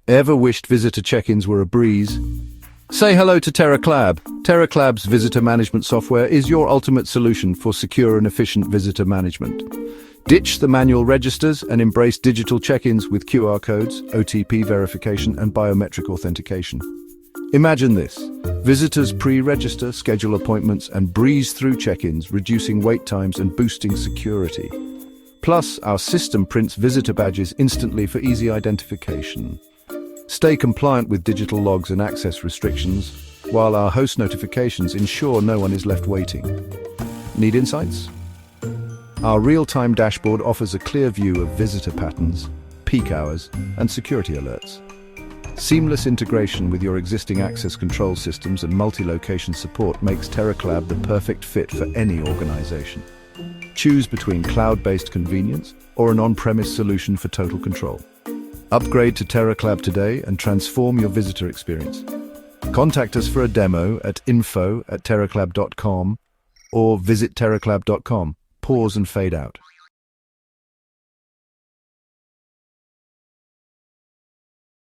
Ever wished visitor check-ins were a breeze? Say hello to Teraclab. Teraclab's Visitor Management Software is your ultimate solution for secure and efficient visitor management. Ditch the manual registers and embrace digital check-ins with QR codes, OTP verification, and biometric authentication. Imagine this. Visitors pre-register, schedule appointments, and breeze through check-ins, reducing wait times and boosting security. Plus, our system prints visitor badges instantly for easy identification. Stay compliant with digital logs and access restrictions, while our host notifications ensure no one is left waiting. Need insights? Our real-time dashboard offers a clear view of visitor patterns, peak hours, and security alerts. Seamless integration with your existing access control systems and multi-location support makes Teraclab the perfect fit for any organization. Choose between cloud-based convenience or an on-premise solution for total control. Upgrade to Teraclab today and transform your visitor experience. Contact us for a demo at info@teraclab.com or visit teraclab.com. Pause and fade out.